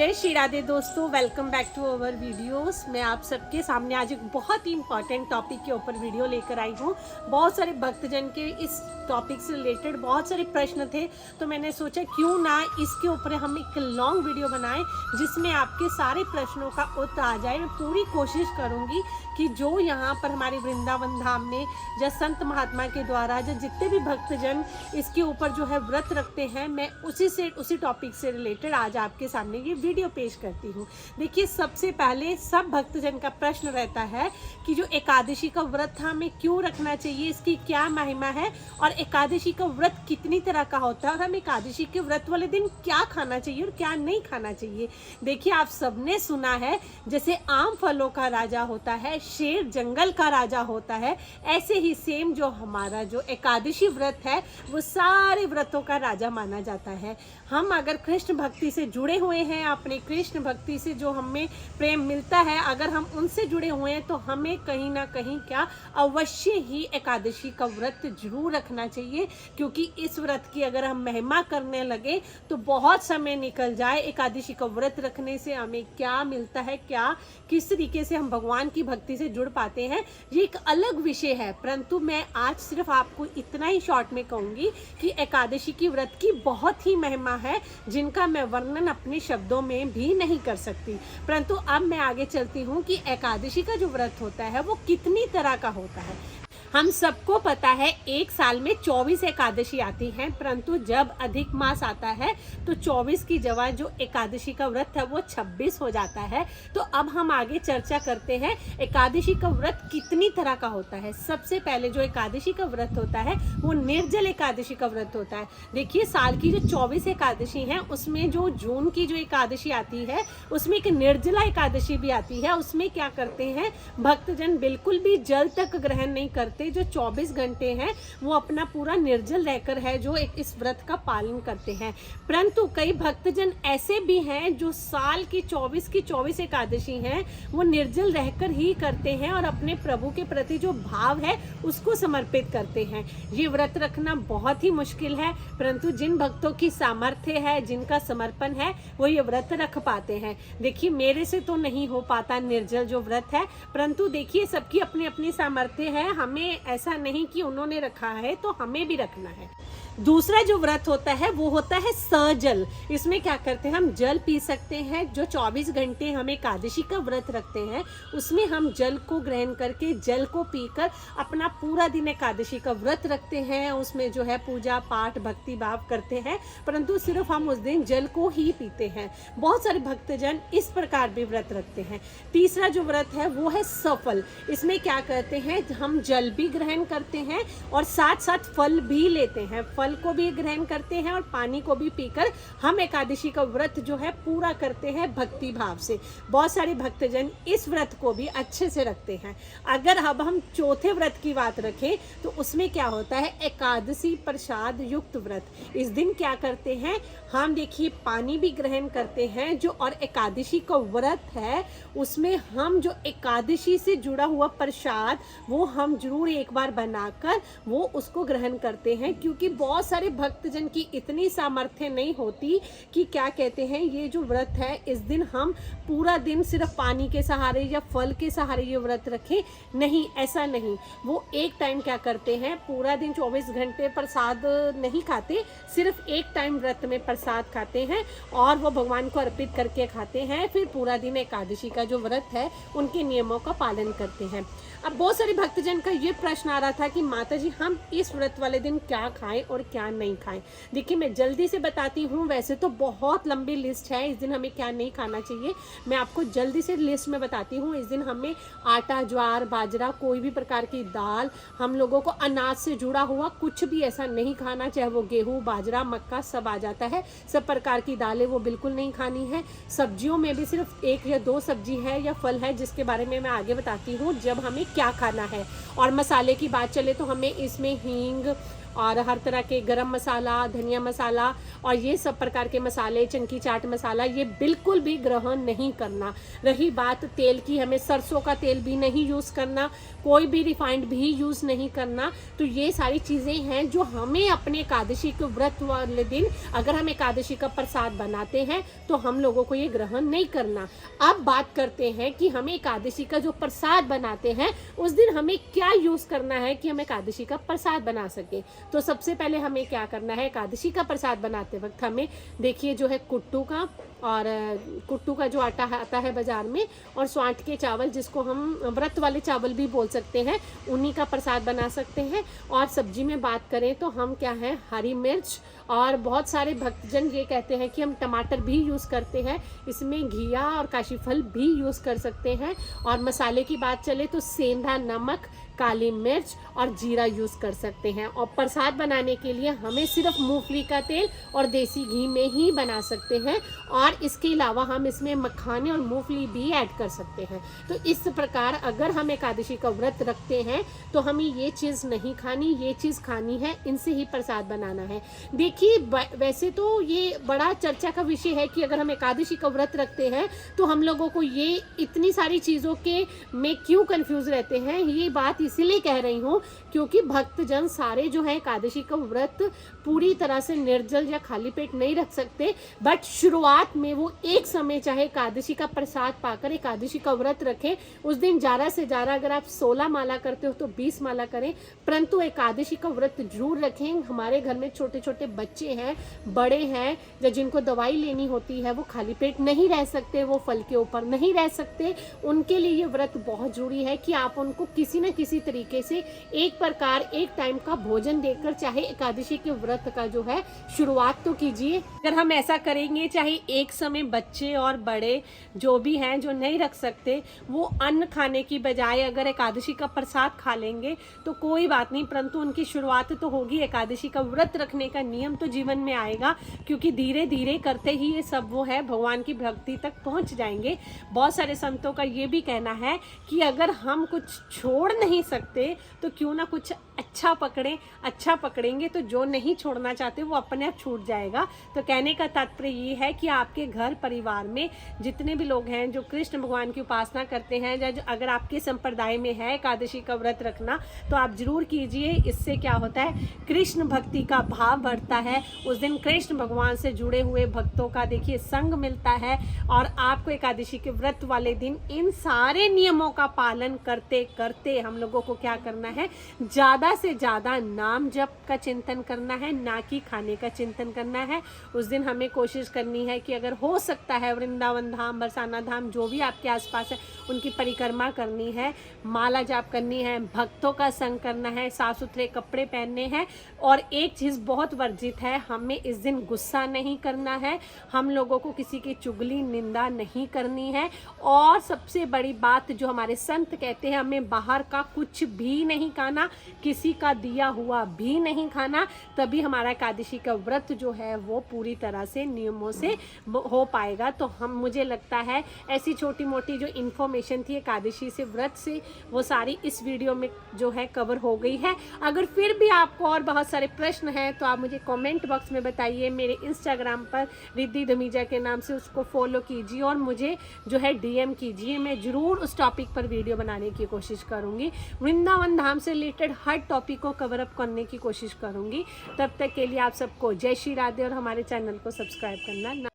जय श्री राधे दोस्तों, welcome back to our videos. मैं आप सबके सामने आज एक बहुत ही इंपॉर्टेंट टॉपिक के ऊपर वीडियो लेकर आई हूँ। बहुत सारे भक्तजन के इस टॉपिक से रिलेटेड बहुत सारे प्रश्न थे, तो मैंने सोचा क्यों ना इसके ऊपर हम एक लॉन्ग वीडियो बनाएं जिसमें आपके सारे प्रश्नों का उत्तर आ जाए। मैं पूरी कोशिश करूँगी कि जो यहाँ पर हमारे वृंदावन धाम में या संत महात्मा के द्वारा या जितने भी भक्तजन इसके ऊपर जो है व्रत रखते हैं, मैं उसी टॉपिक से रिलेटेड आज आपके सामने ये वीडियो पेश करती हूँ। देखिए, सबसे पहले सब भक्तजन का प्रश्न रहता है कि जो एकादशी का व्रत हमें क्यों रखना चाहिए, इसकी क्या महिमा है और एकादशी का व्रत कितनी तरह का होता है और हम एकादशी के व्रत वाले दिन क्या खाना चाहिए और क्या नहीं खाना चाहिए। देखिए, आप सबने सुना है जैसे आम फलों का राजा होता है, शेर जंगल का राजा होता है, ऐसे ही सेम जो हमारा जो एकादशी व्रत है वो सारे व्रतों का राजा माना जाता है। हम अगर कृष्ण भक्ति से जुड़े हुए हैं, अपने कृष्ण भक्ति से जो हमें प्रेम मिलता है, अगर हम उनसे जुड़े हुए हैं तो हमें कहीं ना कहीं क्या अवश्य ही एकादशी का व्रत जरूर रखना चाहिए, क्योंकि इस व्रत की अगर हम महिमा करने लगे तो बहुत समय निकल जाए। एकादशी का व्रत रखने से हमें क्या मिलता है, क्या किस तरीके से हम भगवान की भक्ति से जुड़ पाते हैं, ये एक अलग विषय है। परंतु मैं आज सिर्फ आपको इतना ही शॉर्ट में कहूँगी कि एकादशी की व्रत की बहुत ही महिमा है, जिनका मैं वर्णन अपने शब्दों में भी नहीं कर सकती। परंतु अब मैं आगे चलती हूँ कि एकादशी का जो व्रत होता है वो कितनी तरह का होता है। हम सबको पता है एक साल में 24 एकादशी आती हैं, परंतु जब अधिक मास आता है तो 24 की जगह जो एकादशी का व्रत है वो 26 हो जाता है। तो अब हम आगे चर्चा करते हैं एकादशी का व्रत कितनी तरह का होता है। सबसे पहले जो एकादशी का व्रत होता है वो निर्जल एकादशी का व्रत होता है। देखिए, साल की जो 24 एकादशी हैं उसमें जो जून की जो एकादशी आती है उसमें एक निर्जला एकादशी भी आती है। उसमें क्या करते हैं भक्तजन, बिल्कुल भी जल तक ग्रहण नहीं करते। जो 24 घंटे हैं वो अपना पूरा निर्जल रहकर है जो इस व्रत का पालन करते हैं। परंतु कई भक्तजन ऐसे भी हैं जो साल की 24 एकादशी हैं वो निर्जल रहकर ही करते हैं और अपने प्रभु के प्रति जो भाव है उसको समर्पित करते हैं। ये व्रत रखना बहुत ही मुश्किल है, परंतु जिन भक्तों की सामर्थ्य है, जिनका समर्पण है, वो ये व्रत रख पाते हैं। देखिए, मेरे से तो नहीं हो पाता निर्जल जो व्रत है, परंतु देखिए सबकी अपनी अपनी सामर्थ्य है। हमें ऐसा नहीं कि उन्होंने रखा है तो हमें भी रखना है। दूसरा जो व्रत होता है वो होता है सजल। इसमें क्या करते हैं, हम जल पी सकते हैं। जो 24 घंटे हम एकादशी का व्रत रखते हैं उसमें हम जल को ग्रहण करके, जल को पीकर अपना पूरा दिन एकादशी का व्रत रखते हैं। उसमें जो है पूजा पाठ भक्ति भाव करते हैं, परंतु सिर्फ हम उस दिन जल को ही पीते हैं। बहुत सारे भक्तजन इस प्रकार भी व्रत रखते हैं। तीसरा जो व्रत है वो है सफल। इसमें क्या करते हैं, हम जल भी ग्रहण करते हैं और साथ साथ फल भी लेते हैं। फल को भी ग्रहण करते हैं और पानी को भी पीकर हम एकादशी का व्रत जो है पूरा करते हैं भक्ति भाव से। बहुत सारे भक्तजन इस व्रत को भी अच्छे से रखते हैं। अगर अब हम चौथे व्रत की बात रखें तो उसमें क्या होता है, एकादशी प्रसाद युक्त व्रत। इस दिन क्या करते हैं हम, देखिए, पानी भी ग्रहण करते हैं जो, और एकादशी का व्रत है उसमें हम जो एकादशी से जुड़ा हुआ प्रसाद वो हम जरूर एक बार बनाकर वो उसको ग्रहण करते हैं, क्योंकि बहुत सारे भक्तजन की इतनी सामर्थ्य नहीं होती कि क्या कहते हैं, ये जो व्रत है इस दिन हम पूरा दिन सिर्फ पानी के सहारे या फल के सहारे ये व्रत रखें। नहीं, ऐसा नहीं। वो एक टाइम क्या करते हैं, पूरा दिन 24 घंटे प्रसाद नहीं खाते, सिर्फ एक टाइम व्रत में प्रसाद खाते हैं और वो भगवान को अर्पित करके खाते हैं। फिर पूरा दिन एकादशी का जो व्रत है उनके नियमों का पालन करते हैं। अब बहुत सारे भक्तजन का ये प्रश्न आ रहा था कि माता जी हम इस व्रत वाले दिन क्या खाएं और क्या नहीं खाएं। देखिए, मैं जल्दी से बताती हूँ, वैसे तो बहुत लंबी लिस्ट है इस दिन हमें क्या नहीं खाना चाहिए। मैं आपको जल्दी से लिस्ट में बताती हूँ। इस दिन हमें आटा, ज्वार, बाजरा, कोई भी प्रकार की दाल, हम लोगों को अनाज से जुड़ा हुआ कुछ भी ऐसा नहीं खाना, चाहे वो गेहूँ, बाजरा, मक्का सब आ जाता है। सब प्रकार की दालें वो बिल्कुल नहीं खानी है। सब्जियों में भी सिर्फ 1 या 2 सब्जी है या फल है, जिसके बारे में मैं आगे बताती हूँ जब हमें क्या खाना है। और मसाले की बात चले तो हमें इसमें हींग और हर तरह के गरम मसाला, धनिया मसाला और ये सब प्रकार के मसाले, चंकी चाट मसाला, ये बिल्कुल भी ग्रहण नहीं करना। रही बात तेल की, हमें सरसों का तेल भी नहीं यूज़ करना, कोई भी रिफाइंड भी यूज़ नहीं करना। तो ये सारी चीज़ें हैं जो हमें अपने एकादशी के व्रत वाले दिन, अगर हम एकादशी का प्रसाद बनाते हैं तो हम लोगों को ये ग्रहण नहीं करना। अब बात करते हैं कि हमें एकादशी का जो प्रसाद बनाते हैं उस दिन हमें क्या यूज़ करना है कि हम एकादशी का प्रसाद बना सके। तो सबसे पहले हमें क्या करना है, एकादशी का प्रसाद बनाते वक्त हमें देखिए जो है कुट्टू का, और कुट्टू का जो आटा आता है बाज़ार में, और स्वांठ के चावल जिसको हम व्रत वाले चावल भी बोल सकते हैं, उन्हीं का प्रसाद बना सकते हैं। और सब्जी में बात करें तो हम क्या है, हरी मिर्च, और बहुत सारे भक्तजन ये कहते हैं कि हम टमाटर भी यूज़ करते हैं, इसमें घिया और काशी फल भी यूज़ कर सकते हैं। और मसाले की बात चले तो सेंधा नमक, काली मिर्च और जीरा यूज़ कर सकते हैं। और प्रसाद बनाने के लिए हमें सिर्फ मूंगफली का तेल और देसी घी में ही बना सकते हैं, और इसके अलावा हम इसमें मखाने और मूंगफली भी ऐड कर सकते हैं। तो इस प्रकार अगर हम एकादशी का व्रत रखते हैं तो हमें ये चीज़ नहीं खानी, ये चीज़ खानी है, इनसे ही प्रसाद बनाना है। देखिए वैसे तो ये बड़ा चर्चा का विषय है कि अगर हम एकादशी का व्रत रखते हैं तो हम लोगों को ये इतनी सारी चीज़ों के में क्यों कंफ्यूज रहते हैं। ये बात इसीलिए कह रही हूँ क्योंकि भक्तजन सारे जो है एकादशी का व्रत पूरी तरह से निर्जल या खाली पेट नहीं रख सकते, बट शुरुआत में वो एक समय चाहे एकादशी का प्रसाद पाकर एकादशी का व्रत रखें। उस दिन ज़्यादा से ज़्यादा अगर आप 16 माला करते हो तो 20 माला करें, परंतु एकादशी का व्रत जरूर रखें। हमारे घर में छोटे छोटे बच्चे हैं, बड़े हैं, या जिनको दवाई लेनी होती है, वो खाली पेट नहीं रह सकते, वो फल के ऊपर नहीं रह सकते, उनके लिए ये व्रत बहुत जरूरी है कि आप उनको किसी न किसी तरीके से एक प्रकार एक टाइम का भोजन देकर चाहे एकादशी के व्रत का जो है शुरुआत तो कीजिए। अगर हम ऐसा करेंगे, चाहे एक समय बच्चे और बड़े जो भी हैं जो नहीं रख सकते, वो अन्न खाने की बजाय अगर एकादशी का प्रसाद खा लेंगे तो कोई बात नहीं, परंतु उनकी शुरुआत तो होगी। एकादशी का व्रत रखने का नियम तो जीवन में आएगा, क्योंकि धीरे धीरे करते ही ये सब वो है भगवान की भक्ति तक पहुंच जाएंगे। बहुत सारे संतों का ये भी कहना है कि अगर हम कुछ छोड़ नहीं सकते तो क्यों ना कुछ अच्छा पकड़ें, अच्छा पकड़ेंगे तो जो नहीं छोड़ना चाहते वो अपने आप छूट जाएगा। तो कहने का तात्पर्य ये है कि आपके घर परिवार में जितने भी लोग हैं जो कृष्ण भगवान की उपासना करते हैं, या अगर आपके संप्रदाय में है एकादशी का व्रत रखना, तो आप जरूर कीजिए। इससे क्या होता है, कृष्ण भक्ति का भाव बढ़ता है। उस दिन कृष्ण भगवान से जुड़े हुए भक्तों का देखिए संग मिलता है, और आपको एकादशी के व्रत वाले दिन इन सारे नियमों का पालन करते करते हम लोगों को क्या करना है, ज़्यादा से ज़्यादा नाम जप का चिंतन करना है, ना कि खाने का चिंतन करना है। उस दिन हमें कोशिश करनी है कि अगर हो सकता है वृंदावन धाम, बरसाना धाम, जो भी आपके आसपास है, उनकी परिक्रमा करनी है, माला जाप करनी है, भक्तों का संग करना है, साफ सुथरे कपड़े पहनने हैं। और एक चीज़ बहुत वर्जित है, हमें इस दिन गुस्सा नहीं करना है, हम लोगों को किसी की चुगली निंदा नहीं करनी है। और सबसे बड़ी बात जो हमारे संत कहते हैं, हमें बाहर का कुछ भी नहीं खाना, किसी का दिया हुआ भी नहीं खाना, तभी हमारा एकादशी का व्रत जो है वो पूरी तरह से नियमों से हो पाएगा। तो मुझे लगता है ऐसी छोटी मोटी जो इन्फॉर्मेशन थी एकादशी से व्रत से, वो सारी इस वीडियो में जो है कवर हो गई है। अगर फिर भी आपको और बहुत सारे प्रश्न हैं तो आप मुझे कमेंट बॉक्स में बताइए। मेरे इंस्टाग्राम पर रिद्धि धमीजा के नाम से उसको फॉलो कीजिए और मुझे जो है DM कीजिए, मैं ज़रूर उस टॉपिक पर वीडियो बनाने की कोशिश करूँगी। वृंदावन धाम से रिलेटेड हर टॉपिक को कवर अप करने की कोशिश करूँगी। तब तक के लिए आप सबको जय श्री राधे, और हमारे चैनल को सब्सक्राइब करना